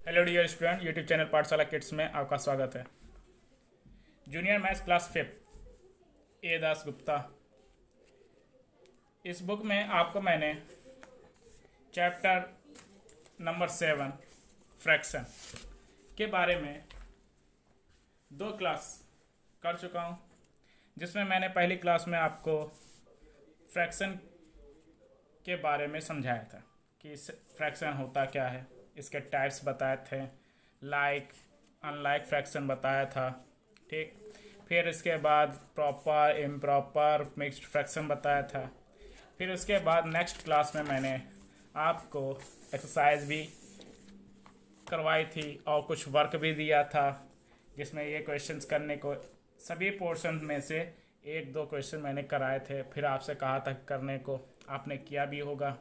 Hello dear student, YouTube channel Pathshala kids में आपका स्वागत है। Junior maths class 5 A Das Gupta. इस बुक में आपको मैंने चैप्टर नंबर 7 फ्रैक्शन के बारे में 2 क्लास कर चुका हूँ, जिसमें मैंने पहली क्लास में आपको फ्रैक्शन के बारे में समझाया था कि फ्रैक्शन होता क्या है, इसके टाइप्स बताए थे, लाइक अनलाइक फ्रैक्शन बताया था। ठीक, फिर इसके बाद प्रॉपर इम्प्रॉपर मिक्स्ड फ्रैक्शन बताया था। फिर उसके बाद नेक्स्ट क्लास में मैंने आपको एक्सरसाइज भी करवाई थी और कुछ वर्क भी दिया था, जिसमें ये क्वेश्चंस करने को सभी पोर्शन में से 1-2 क्वेश्चन मैंने कराए थे, फिर आपसे कहा था करने को, आपने किया भी होगा।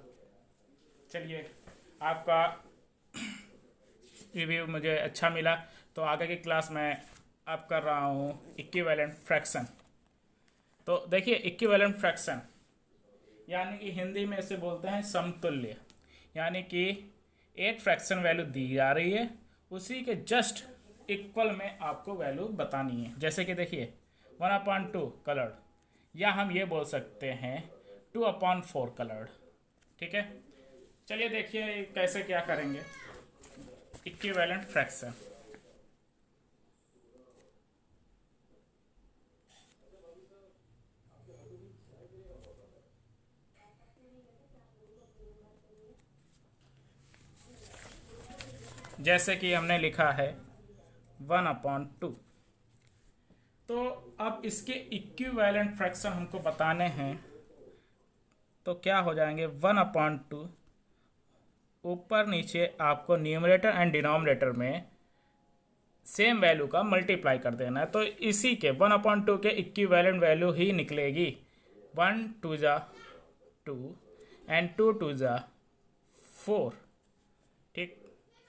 चलिए, आपका रिव्यू मुझे अच्छा मिला, तो आगे की क्लास में अब कर रहा हूँ इक्विवेलेंट फ्रैक्शन। तो देखिए, इक्विवेलेंट फ्रैक्शन यानी कि हिंदी में इसे बोलते हैं समतुल्य, यानी कि एक फ्रैक्शन वैल्यू दी जा रही है, उसी के जस्ट इक्वल में आपको वैल्यू बतानी है। जैसे कि देखिए 1/2 कलर्ड, या हम ये बोल सकते हैं 2/4 कलर्ड। ठीक है, चलिए देखिए कैसे क्या करेंगे इक्विवेलेंट फ्रैक्शन। जैसे कि हमने लिखा है 1/2, तो अब इसके इक्विवेलेंट फ्रैक्शन हमको बताने हैं, तो क्या हो जाएंगे 1/2 ऊपर नीचे आपको न्यूमरेटर एंड डिनोमिनेटर में सेम वैल्यू का मल्टीप्लाई कर देना है। तो इसी के 1/2 के इक्विवेलेंट वैल्यू ही निकलेगी 1 2 जा 2 एंड 2 2 जा 4। ठीक,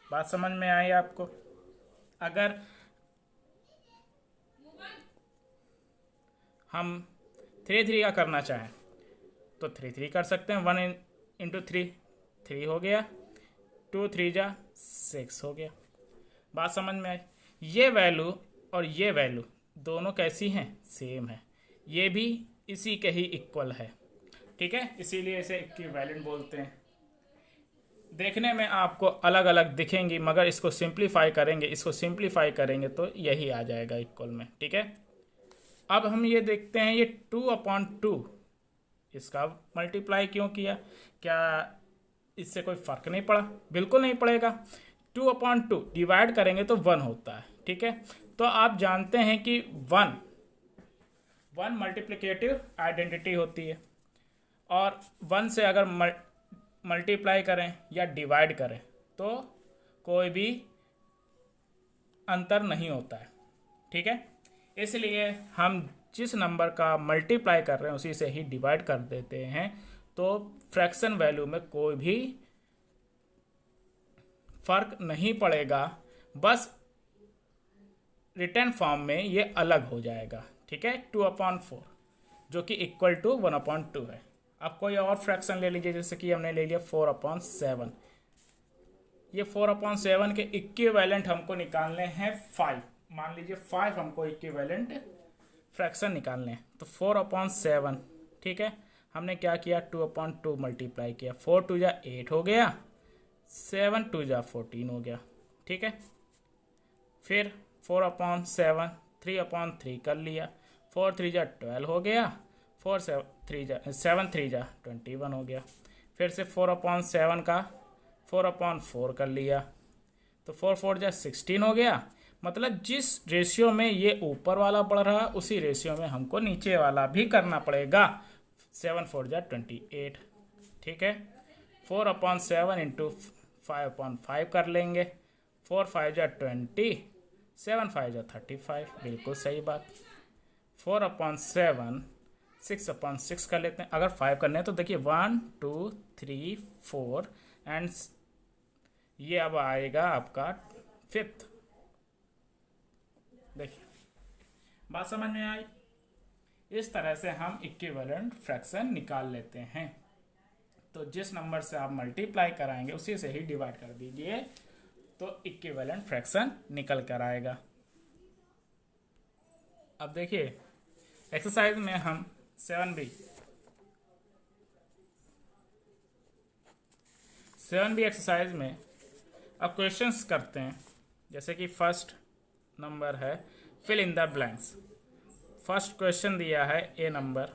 बात समझ में आई आपको? अगर हम 3 3 का करना चाहें तो 3 3 कर सकते हैं। 1 इंटू 3 3 हो गया, 2 3 जा 6 हो गया। बात समझ में आई? ये वैल्यू और ये वैल्यू दोनों कैसी हैं? सेम है, ये भी इसी के ही इक्वल है। ठीक है, इसीलिए इसे इक्विवेलेंट बोलते हैं। देखने में आपको अलग अलग दिखेंगी, मगर इसको सिंप्लीफाई करेंगे तो यही आ जाएगा इक्वल में। ठीक है, अब हम ये देखते हैं ये 2/2 इसका मल्टीप्लाई क्यों किया? क्या इससे कोई फर्क नहीं पड़ा? बिल्कुल नहीं पड़ेगा। 2/2 डिवाइड करेंगे तो 1 होता है। ठीक है, तो आप जानते हैं कि 1 मल्टीप्लिकेटिव आइडेंटिटी होती है, और 1 से अगर मल्टीप्लाई करें या डिवाइड करें तो कोई भी अंतर नहीं होता है। ठीक है, इसलिए हम जिस नंबर का मल्टीप्लाई कर रहे हैं उसी से ही डिवाइड कर देते हैं, तो फ्रैक्शन वैल्यू में कोई भी फर्क नहीं पड़ेगा, बस रिटर्न फॉर्म में ये अलग हो जाएगा। ठीक है, 2/4 जो कि इक्वल टू 1/2 है। अब कोई और फ्रैक्शन ले लीजिए, जैसे कि हमने ले लिया 4/7। ये 4/7 के इक्विवेलेंट हमको निकालने हैं 5। मान लीजिए 5 हमको इक्विवेलेंट फ्रैक्शन निकालने हैं, तो 4/7। ठीक है, हमने क्या किया 2/2 मल्टीप्लाई किया, 4 2 जा 8 हो गया, 7 2 जा 14 हो गया। ठीक है, फिर 4/7 3/3 कर लिया, 4 3 जा 12 हो गया, 7 3 जा 21 हो गया। फिर से 4/7 का 4/4 कर लिया, तो 4 4 जा 16 हो गया। मतलब जिस रेशियो में ये ऊपर वाला बढ़ रहा है, उसी रेशियो में हमको नीचे वाला भी करना पड़ेगा। 7 4 जा 28। ठीक है, 4/7 इंटू 5/5 कर लेंगे, 4 5 जा 20, 7 5 जा 35। बिल्कुल सही बात। 4/7 6/6 कर लेते हैं। अगर 5 करने हैं तो देखिए 1 2 3 4 एंड ये अब आएगा आपका 5th। देखिए, बात समझ में आई? इस तरह से हम इक्विवेलेंट फ्रैक्शन निकाल लेते हैं। तो जिस नंबर से आप मल्टीप्लाई कराएंगे उसी से ही डिवाइड कर दीजिए। तो इक्विवेलेंट फ्रैक्शन निकल कर आएगा। अब देखिए एक्सरसाइज में हम 7B एक्सरसाइज में अब क्वेश्चंस करते हैं। जैसे कि फर्स्ट नंबर है fill in the blanks. First question दिया है A number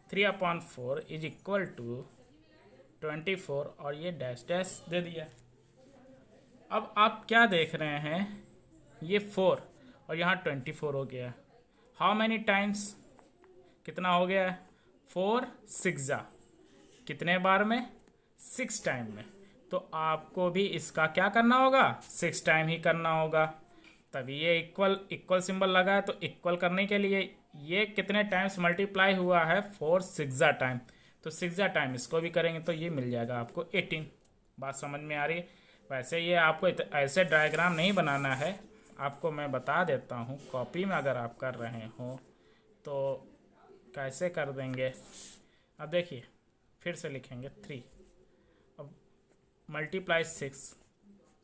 3/4 is equal to 24 और ये डैश डैश दे दिया। अब आप क्या देख रहे हैं, ये 4 और यहाँ 24 हो गया। हाउ मैनी टाइम्स, कितना हो गया है, 4 6 जा, कितने बार में, 6 टाइम में। तो आपको भी इसका क्या करना होगा, 6 टाइम ही करना होगा। तभी ये इक्वल सिंबल लगा है, तो इक्वल करने के लिए ये कितने टाइम्स मल्टीप्लाई हुआ है, 4 6 जा टाइम, तो 6 जा टाइम इसको भी करेंगे तो ये मिल जाएगा आपको 18। बात समझ में आ रही है। वैसे ये आपको ऐसे डायग्राम नहीं बनाना है, आपको मैं बता देता हूँ। कॉपी में अगर आप कर रहे हो तो कैसे कर देंगे। अब देखिए फिर से लिखेंगे 3, अब मल्टीप्लाई 6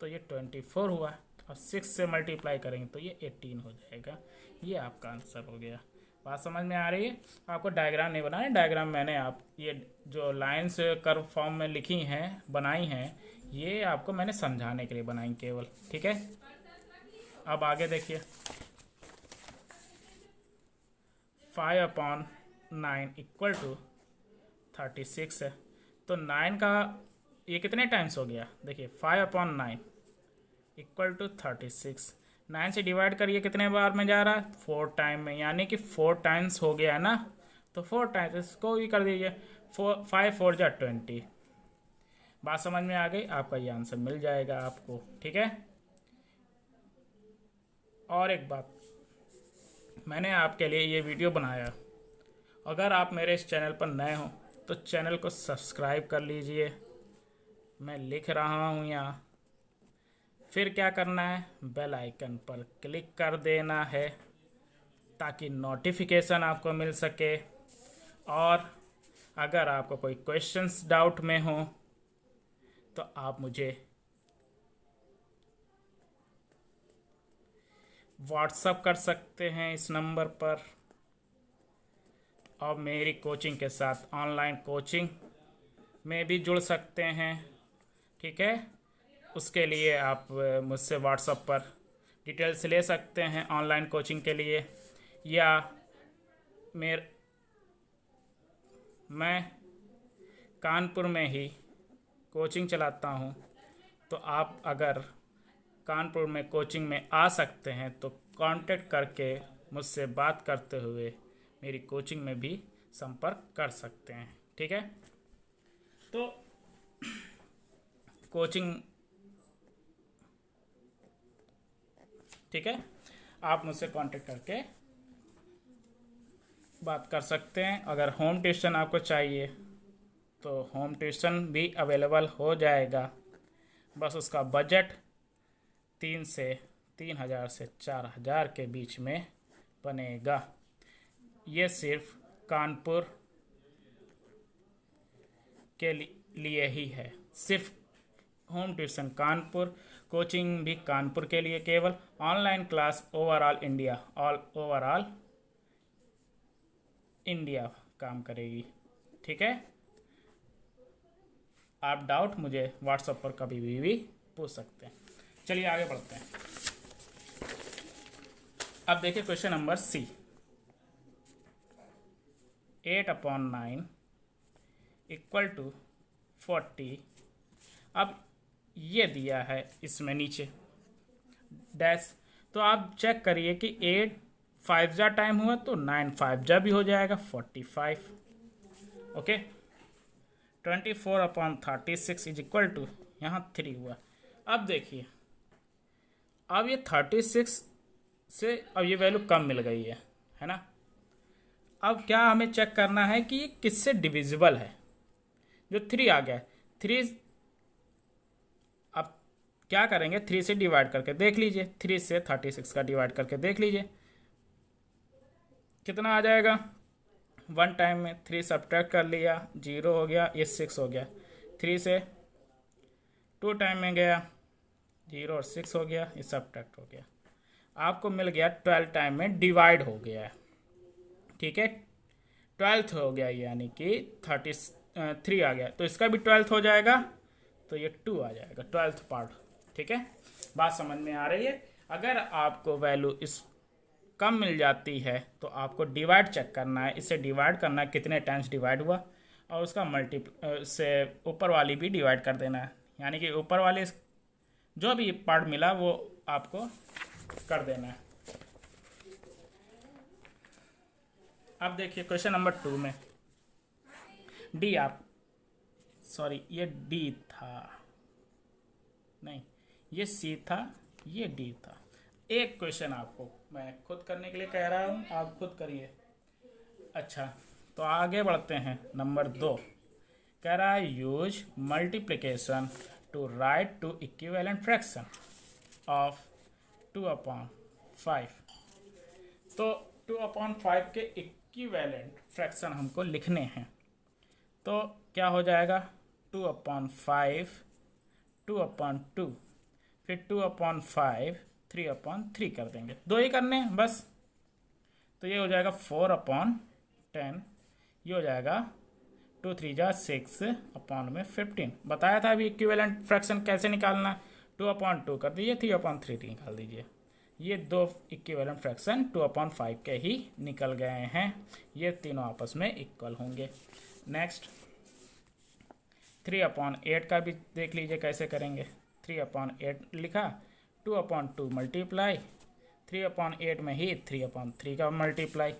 तो ये 24 हुआ, और 6 से मल्टीप्लाई करेंगे तो ये 18 हो जाएगा। ये आपका आंसर हो गया। बात समझ में आ रही है। आपको डायग्राम नहीं बनाना है, डायग्राम मैंने आप ये जो लाइन्स कर्व फॉर्म में लिखी हैं बनाई हैं, ये आपको मैंने समझाने के लिए बनाई केवल, ठीक है। अब आगे देखिए 5/9 इक्वल टू 36 है। तो 9 का ये कितने टाइम्स हो गया, देखिए 5/9 इक्वल टू 36। 9 से डिवाइड करिए, कितने बार में जा रहा है, 4 टाइम में, यानी कि 4 टाइम्स हो गया है ना। तो 4 टाइम्स इसको भी कर दीजिए, 5 4 जा 20। बात समझ में आ गई, आपका ये आंसर मिल जाएगा आपको, ठीक है। और एक बात, मैंने आपके लिए ये वीडियो बनाया, अगर आप मेरे इस चैनल पर नए हो तो चैनल को सब्सक्राइब कर लीजिए। मैं लिख रहा हूँ यहाँ, फिर क्या करना है, बेल आइकन पर क्लिक कर देना है ताकि नोटिफिकेशन आपको मिल सके। और अगर आपको कोई क्वेश्चंस डाउट में हो तो आप मुझे व्हाट्सअप कर सकते हैं इस नंबर पर, और मेरी कोचिंग के साथ ऑनलाइन कोचिंग में भी जुड़ सकते हैं, ठीक है। उसके लिए आप मुझसे व्हाट्सएप पर डिटेल्स ले सकते हैं ऑनलाइन कोचिंग के लिए, या मैं कानपुर में ही कोचिंग चलाता हूँ। तो आप अगर कानपुर में कोचिंग में आ सकते हैं तो कांटेक्ट करके मुझसे बात करते हुए मेरी कोचिंग में भी संपर्क कर सकते हैं, ठीक है। तो कोचिंग, ठीक है, आप मुझसे कांटेक्ट करके बात कर सकते हैं। अगर होम ट्यूशन आपको चाहिए तो होम ट्यूशन भी अवेलेबल हो जाएगा। बस उसका बजट 3,000 से 4,000 के बीच में बनेगा। ये सिर्फ कानपुर के लिए ही है, सिर्फ होम ट्यूशन कानपुर, कोचिंग भी कानपुर के लिए केवल। ऑनलाइन क्लास ओवरऑल इंडिया काम करेगी, ठीक है। आप डाउट मुझे व्हाट्सएप पर कभी भी पूछ सकते हैं। चलिए आगे बढ़ते हैं। अब देखिए question number C, 8/9 equal to 40। अब ये दिया है इसमें नीचे डैश, तो आप चेक करिए कि 8 5 जा टाइम हुआ तो 9 5 जा भी हो जाएगा 45, ओके। 24/36 इज इक्वल टू, यहाँ 3 हुआ। अब देखिए, अब ये 36 से अब ये वैल्यू कम मिल गई है ना। अब क्या हमें चेक करना है कि ये किससे डिविजिबल है। जो 3 आ गया, 3, अब क्या करेंगे, 3 से डिवाइड करके देख लीजिए, 3 से 36 का डिवाइड करके देख लीजिए कितना आ जाएगा। 1 टाइम में 3 सब्ट्रैक्ट कर लिया, 0 हो गया, ये 6 हो गया। 3 से 2 टाइम में गया, 0 और 6 हो गया, ये सब्ट्रैक्ट हो गया, आपको मिल गया 12 टाइम में डिवाइड हो गया है। ठीक है, 12th हो गया, यानी कि 33 आ गया, तो इसका भी 12th हो जाएगा, तो ये 2 आ जाएगा 12th पार्ट। ठीक है, बात समझ में आ रही है। अगर आपको वैल्यू इस कम मिल जाती है तो आपको डिवाइड चेक करना है, इसे डिवाइड करना है कितने टाइम्स डिवाइड हुआ, और उसका से ऊपर वाली भी डिवाइड कर देना है, यानी कि ऊपर वाले जो भी पार्ट मिला वो आपको कर देना है। अब देखिए क्वेश्चन नंबर 2 में डी, आप सॉरी ये डी था, नहीं ये सी था, ये डी था। एक क्वेश्चन आपको मैं खुद करने के लिए कह रहा हूँ, आप खुद करिए। अच्छा, तो आगे बढ़ते हैं। नंबर 2 कह रहा है use multiplication to write two equivalent fraction of 2/5। तो 2/5 के इक्विवेलेंट फ्रैक्शन हमको लिखने हैं, तो क्या हो जाएगा 2/5 2/2, फिर 2/5 3/3 कर देंगे, 2 ही करने हैं बस। तो ये हो जाएगा 4/10, ये हो जाएगा 2 3 जा 6 अपॉन में 15। बताया था अभी इक्विवेलेंट फ्रैक्शन कैसे निकालना, 2/2 कर दीजिए, 3/3 निकाल दीजिए। ये दो इक्विवेलेंट फ्रैक्शन 2/5 के ही निकल गए हैं, ये तीनों आपस में इक्वल होंगे। नेक्स्ट 3/8 का भी देख लीजिए कैसे करेंगे। 3/8 लिखा, 2/2 मल्टीप्लाई, 3/8 में ही 3/3 का मल्टीप्लाई,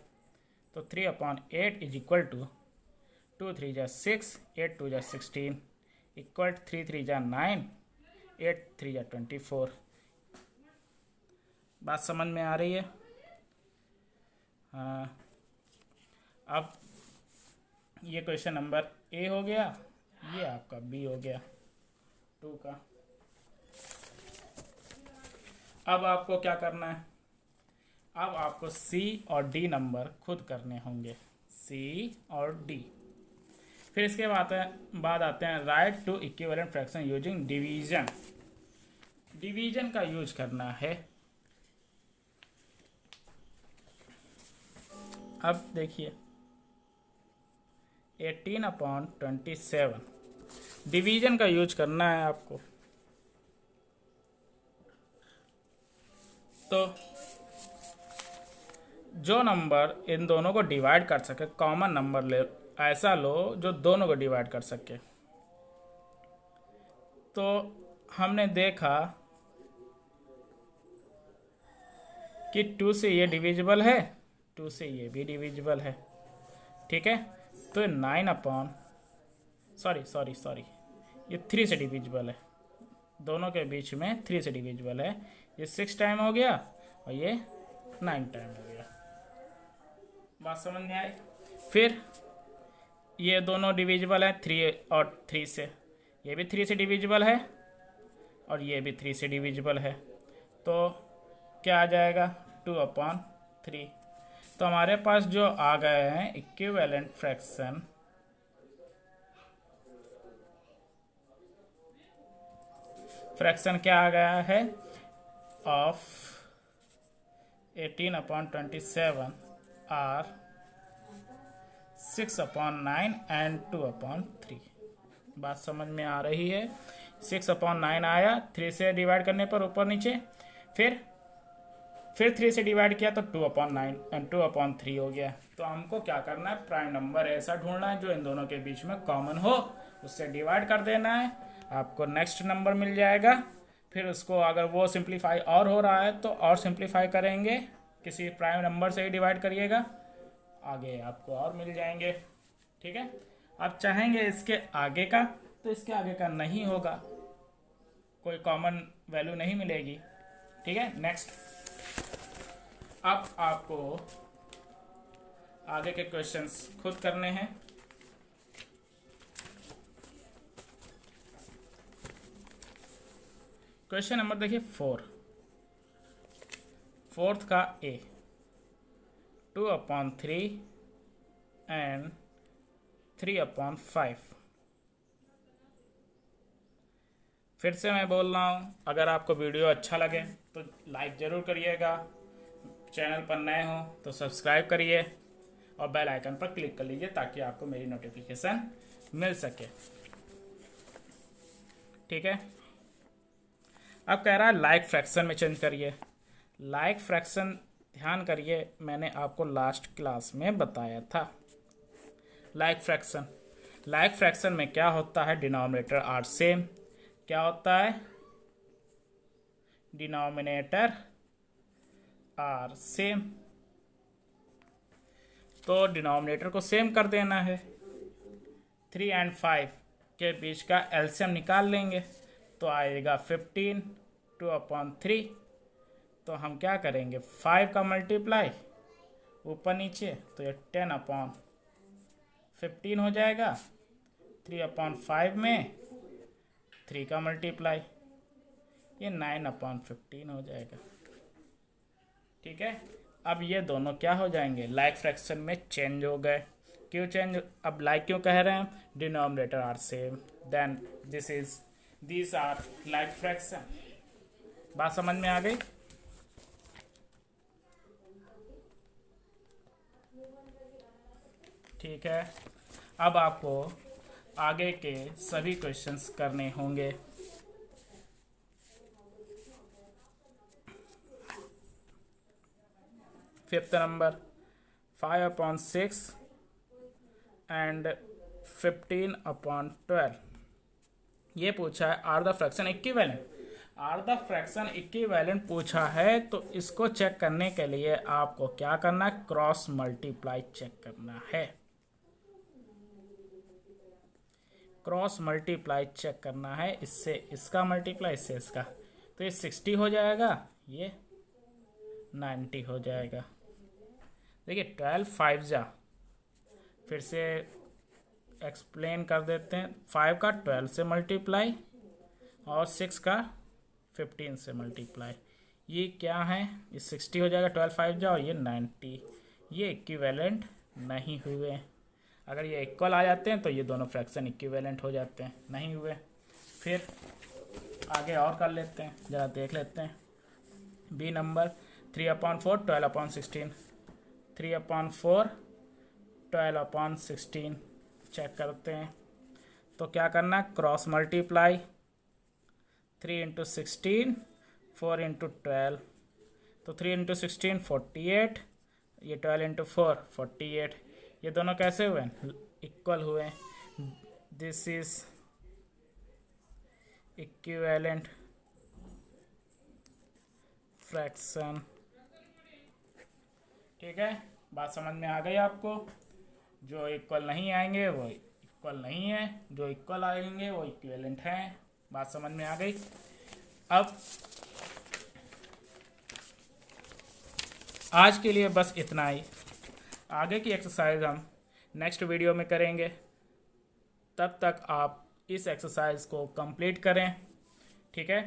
तो 3/8 इज इक्वल टू 2 3 जा 6, 8 2 जा 16, इक्वल 3 3 जा 9, 8 3 जा 24। बात समझ में आ रही है? हाँ, अब ये क्वेश्चन नंबर ए हो गया, ये आपका बी हो गया 2 का। अब आपको क्या करना है, अब आपको सी और डी नंबर खुद करने होंगे, सी और डी। फिर इसके बाद आते हैं write two equivalent fraction using division. Division का यूज करना है। अब देखिए 18/27 डिवीजन का यूज करना है आपको। तो जो नंबर इन दोनों को डिवाइड कर सके, कॉमन नंबर ले, ऐसा लो जो दोनों को डिवाइड कर सके। तो हमने देखा कि 2 से ये डिविजिबल है, 2 से ये भी डिविजिबल है। ठीक है, तो 9 सॉरी ये 3 से डिविजिबल है, दोनों के बीच में 3 से डिविजिबल है। ये 6 टाइम हो गया और ये 9 टाइम हो गया। बात समझ में आई? फिर ये दोनों डिविजिबल है 3 और 3 से, ये भी 3 से डिविजिबल है और ये भी 3 से डिविजिबल है। तो क्या आ जाएगा 2/3। तो हमारे पास जो आ गए हैं इक्विवेलेंट फ्रैक्शन, क्या आ गया है ऑफ 18/27 आर 6/9 एंड 2/3। बात समझ में आ रही है? 6/9 आया, 3 से डिवाइड करने पर ऊपर नीचे, फिर 3 से डिवाइड किया तो 2/9 एंड 2/3 हो गया। तो हमको क्या करना है, प्राइम नंबर ऐसा ढूंढना है जो इन दोनों के बीच में कॉमन हो, उससे डिवाइड कर देना है, आपको नेक्स्ट नंबर मिल जाएगा। फिर उसको अगर वो सिंप्लीफाई और हो रहा है तो और सिंप्लीफाई करेंगे, किसी प्राइम नंबर से ही डिवाइड करिएगा, आगे आपको और मिल जाएंगे। ठीक है, आप चाहेंगे इसके आगे का, तो इसके आगे का नहीं होगा, कोई कॉमन वैल्यू नहीं मिलेगी। ठीक है, नेक्स्ट अब आपको आगे के क्वेश्चंस खुद करने हैं। क्वेश्चन नंबर देखिए 4th का ए 2/3 एंड 3/5। फिर से मैं बोल रहा हूँ, अगर आपको वीडियो अच्छा लगे तो लाइक ज़रूर करिएगा, चैनल पर नए हो तो सब्सक्राइब करिए और बेल आइकन पर क्लिक कर लीजिए ताकि आपको मेरी नोटिफिकेशन मिल सके। ठीक है। अब कह रहा है लाइक फ्रैक्शन में चेंज करिए। लाइक फ्रैक्शन ध्यान करिए, मैंने आपको लास्ट क्लास में बताया था। लाइक फ्रैक्शन में क्या होता है, डिनोमिनेटर आर सेम। क्या होता है, डिनोमिनेटर आर सेम। तो डिनोमिनेटर को सेम कर देना है। 3 और 5 के बीच का एलसीएम निकाल लेंगे तो आएगा 15 2/3। तो हम क्या करेंगे, 5 का मल्टीप्लाई ऊपर नीचे तो ये 10/15 हो जाएगा। 3/5 में 3 का मल्टीप्लाई, ये 9/15 हो जाएगा। ठीक है। अब ये दोनों क्या हो जाएंगे, लाइक फ्रैक्शन में चेंज हो गए। क्यों चेंज, अब लाइक क्यों कह रहे हैं, denominator are same, then this are like fraction. बात समझ में आ गई। ठीक है। अब आपको आगे के सभी क्वेश्चंस करने होंगे। फिफ्थ नंबर 5/6 एंड 15/12 ये पूछा है। Are the fraction equivalent, are the fraction equivalent पूछा है। तो इसको चेक करने के लिए आपको क्या करना है, क्रॉस मल्टीप्लाई चेक करना है। क्रॉस मल्टीप्लाई चेक करना है, इससे इसका मल्टीप्लाई, इससे इसका, तो ये 60 हो जाएगा, ये 90 हो जाएगा। देखिए 12 5 जा, फिर से एक्सप्लेन कर देते हैं। 5 का 12 से मल्टीप्लाई और 6 का 15 से मल्टीप्लाई, ये क्या है, ये 60 हो जाएगा। 12 5 जा और ये 90, ये इक्विवेलेंट नहीं हुए। अगर ये इक्वल आ जाते हैं तो ये दोनों फ्रैक्शन इक्विवेलेंट हो जाते हैं, नहीं हुए। फिर आगे और कर लेते हैं, ज़रा देख लेते हैं। बी नंबर 3/4 12/16, 3/4 12/16 चेक करते हैं। तो क्या करना है, क्रॉस मल्टीप्लाई, 3 × 16 4 × 12, तो 3 × 16 48, ये 12 × 4 48। ये दोनों कैसे हुए, इक्वल हुए। This is equivalent fraction. ठीक है, बात समझ में आ गई आपको। जो इक्वल नहीं आएंगे वो इक्वल नहीं है, जो इक्वल आएंगे वो इक्विवेलेंट हैं। बात समझ में आ गई। अब आज के लिए बस इतना ही। आगे की एक्सरसाइज हम नेक्स्ट वीडियो में करेंगे। तब तक आप इस एक्सरसाइज को कंप्लीट करें। ठीक है,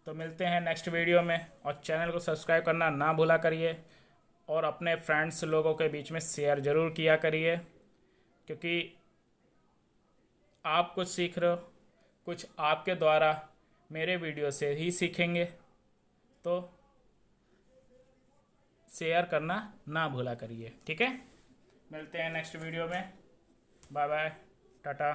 तो मिलते हैं नेक्स्ट वीडियो में। और चैनल को सब्सक्राइब करना ना भूला करिए और अपने फ्रेंड्स लोगों के बीच में शेयर ज़रूर किया करिए, क्योंकि आप कुछ सीख रहे हो, कुछ आपके द्वारा मेरे वीडियो से ही सीखेंगे। तो शेयर करना ना भूला करिए। ठीक है, मिलते हैं नेक्स्ट वीडियो में। Bye bye, Tata.